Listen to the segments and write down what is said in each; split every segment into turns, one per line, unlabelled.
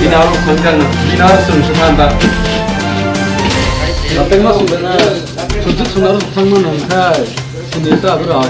Binaru kongkang binaru sumsumanda. Tapi mas sebenarnya sudah sunar tangman angkai sendiri tak berat.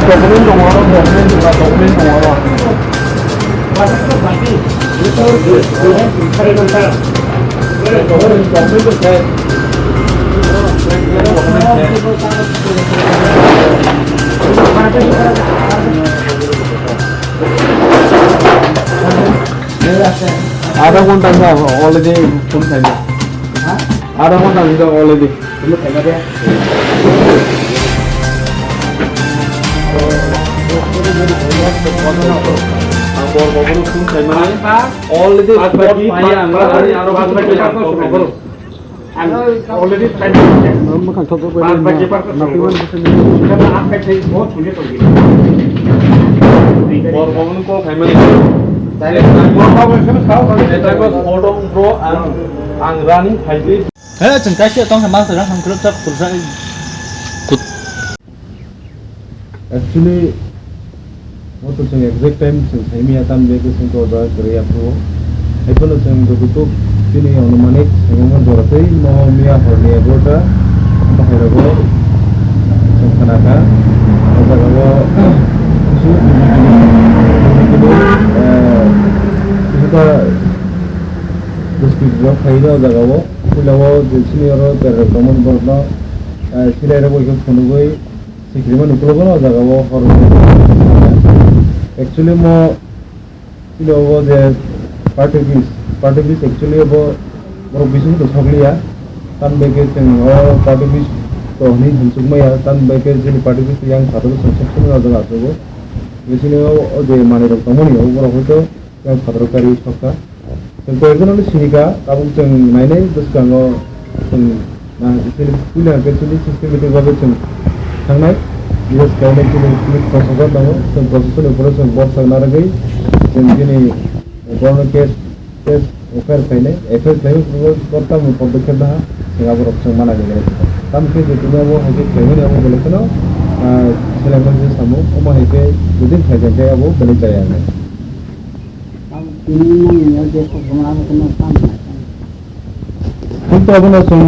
Dokumen dong orang, dokumen dong orang. आधा घंटा का already full time आधा घंटा का already full time है Bhabru full time है already already time हम खान थोक पे बाकी पर ना आप पे बहुत छुने तो और बबरू को family ang running highway.
Thế chừng cái chuyện tông thằng bao giờ nó thằng club chấp tụi ra.
Actually, what to say exact time since I me atam de ko sin ko da kriya pro. Epolo sem do ko tini anumanik sengon do ratei no mia horne bota ta hero sanaka odago su kita District Block Haida Dagavo, Pulavo, Senior, the Common Borno, Silero, Funugui, Sikriman Uklogo, Dagavo, or actually more over the parties actually about more business to Soglia, Tan Bakers and all parties to Hini Sumaya, Tan Bakers in parties young Father section of the Lasogo, Vicinio, the money of Tomoni over a hotel, Father Kari Soka. Personally, Sinica, Abum Mine, the Skango, Pula, systematic evolution. Tonight, yes, connect to the processor, some processor, person, box and Naragay, Gentini, Borno case, offer fine, FL claim, bottom of the Kanda, Singapore of some manager. Some cases, the Tunavo has a claim of Bolano, Selaman Samu, Oma Heke, within Hagate, about Benitayana. Untuk apa nasum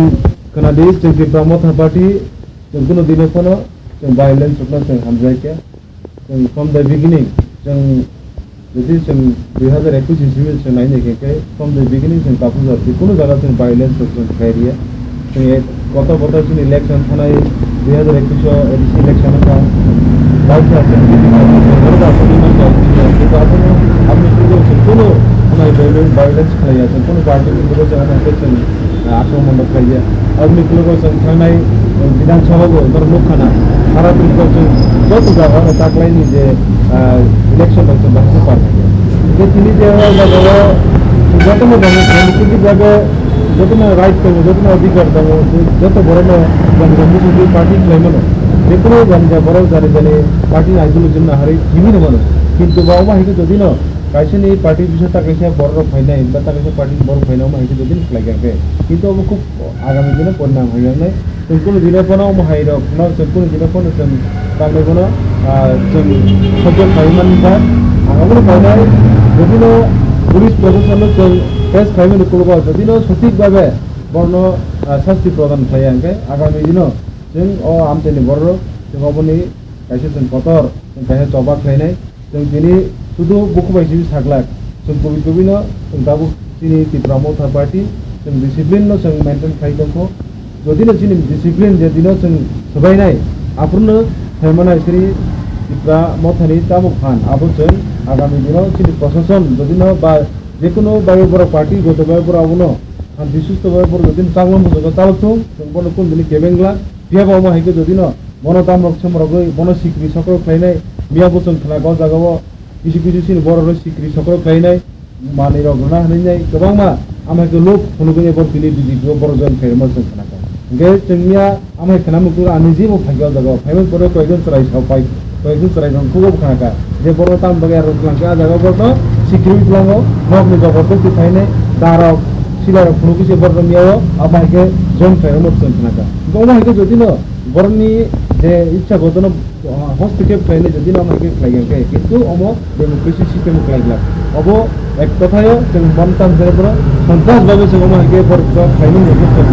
kena di segi promote party, jengkuno di level jeng violence sukna jeng hamzai kya, jeng from the beginning jeng jadi jeng 2021 jeng lain jeng from the beginning jeng kapu jati kuno jaga jeng violence sukna khairiya, jeng kota jeng election thanai 2021 edisi election ka baik ya jeng berada di mana kita अपने कुनो हमारे violence खाया जब कुनो party में कुनो जगह पे चल आश्रम मंडप खाया अब निकलो को संख्या नहीं विधानसभा को इधर लोग खाना सारा दिन को जो तो जगह है ताकि नहीं जे इलेक्शन तक चल रहा है पार्टी ये चीज़ जगह जगह जो तो मैं जानती हूँ जगह जो तो मैं राइट करूँ जो तो मैं अधिकार करूँ जो तो बड़े में जन्मभूमि से पार्टी क्लेम नो देखो जन्म बड़े जाने जाने पार्टी आइसोलेशन ना हरे जीवी न बनो किंतु बाबा है कि जो दिन कैसे नहीं पार्टी दूसरे तक कैसे बड़ो फाइना है बता कैसे पार्टी बड़ो फाइना में है कि जो दिन लगे हैं किंतु अब खूब आगामी दिन परिणाम है यानी संकुल जिले पर ना महाई रो ना संकुल जिले पर ना ताकि को ना सज्जन फाइमान का आगामी फाइना है जो दिन पुलिस प्रशासन में टेस्ट फाइमान निकल गया जो दिन सटीक बाबे बड़ो शास्त्री प्रदान किया है आगामी दिन जों आम चलने बड़ो जों अपनी कैसे जों पतर जों कैसे चौबा खाइनाय जों दिनै सुदु बुकुबायसि साग्लाक जों बबेनो जों दाबो दिनै त्रिपुरा मथा पार्टी जों डिसिप्लिन जों मेंटेन खाइदोंखौ যদি না চিনি ডিসিপ্লিন যে দিনও जों সবাইনাই আফরনো হেমানাই শ্রী ইপ্রা মথানি তামুক ফান আবো जों আগামী দিনও চিনি প্রশাসন যদি না বা যে কোনো বায়ু বড় পার্টি গত বায়ু বড় আবনো শান্তি সুস্থ বায়ু বড় যদি চাংলম বুঝো তালথুম जों বড় কোন দিন কেবেংলা বিয়া বাবা হাইকে যদি না বনতামরক সমরগৈ বন সিকরি সকল খাইনাই মিয়া বচন খেলা গাव জাগাव কিছু কিছু চিনি বড় সিকরি সকল খাইনাই माने रगना हनैनाय गोबां मा आमायखौ लोक फुनुगै बर बिनि दिदिखौ बर जन फेरमो जों खोनाखौ गे जोंनिया आमाय खोनामुखौ आनि जेबो फाइगाव जागाव फाइमोन बर कयगन सराय सावपाय कयगन सराय रंखौ खोनाका जे बर ताम बगे आरो लांका जागाव बर सिक्युरिटि लांगो नकनि जगरखौ दिखायनाय दाराव सिलार फुनुगै से बर मियाव आमायखौ जन फेरमो जों खोनाका गोबांखौ जदिनो बरनि जे इच्छा गदन हस्तक्षेप खालायनो जदि आमायखौ खालायगोनखै किन्तु अमो डेमोक्रेसि सिस्टेम खालायग्ला अब एक कथायो जों बनताम जेनेबा सन्तास भाबे जों माहिके फरक खायनो नेगेटिभ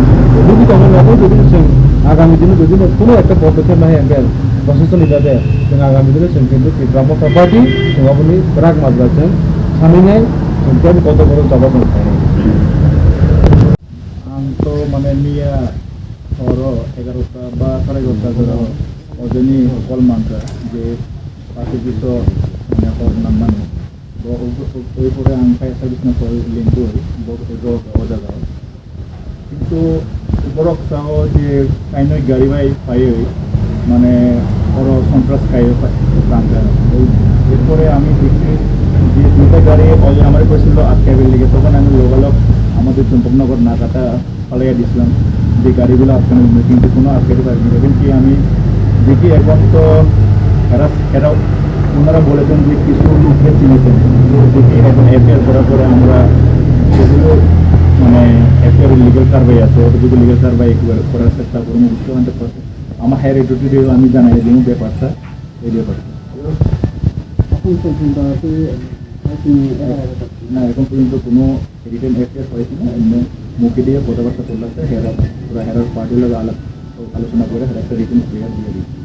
जुदि तमनाबो जुदि जों आगामी दिन जुदि कोनो একটা পদক্ষেপ নাই आंगेल प्रशासन हिसाबै जों आगामी दिन जों किन्तु ब्रह्मता पार्टी जों अपनी राग माजला जों सानैनाय जों कत बड़ जवाब खायनाय
आं तो माने मिया हर 11টা বা 11:30 করে অজনী কল মানকা যে পার্টি বিশ মানে হর নামানো ওই পরে আং ফায়ার সার্ভিস না করে লিঙ্ক হই জায়গা কিন্তু বরক চাও যে কাইনই গাড়ি বাই পাই মানে বড় সন্ত্রাস খাইও প্রাঙ্কা এরপরে আমি দেখছি যে দুইটা গাড়ি অলরেডি আমার করেছিল আটকাইবে লেগে তখন আমি লোকালক আমাদের চম্পকনগর নাকাটা ফালাইয়া দিয়েছিলাম যে গাড়িগুলো আটকানোর জন্য কিন্তু কোনো আটকাতে পারিনি এবং কি আমি দেখি এখন তো এরা ওনারা বলেছেন যে কিছু লোককে চিনেছেন দেখি এখন এফআইআর করার পরে আমরা সেগুলো মানে এফআইআর লিগাল কারবাই আছে ওটুকু লিগাল কারবাই করার চেষ্টা করবো বুঝতে পারতে পারছে আমার হায়ার অথরিটি আমি জানাই দিই ব্যাপারটা এই ব্যাপারটা না এখন পর্যন্ত কোনো রিটেন এফআইআর হয়েছে না এমনি মুখে দিয়ে কথাবার্তা চলছে হেরা পুরো হেরার পার্টির আলোচনা করে একটা রিটেন এফআইআর দিয়ে দিই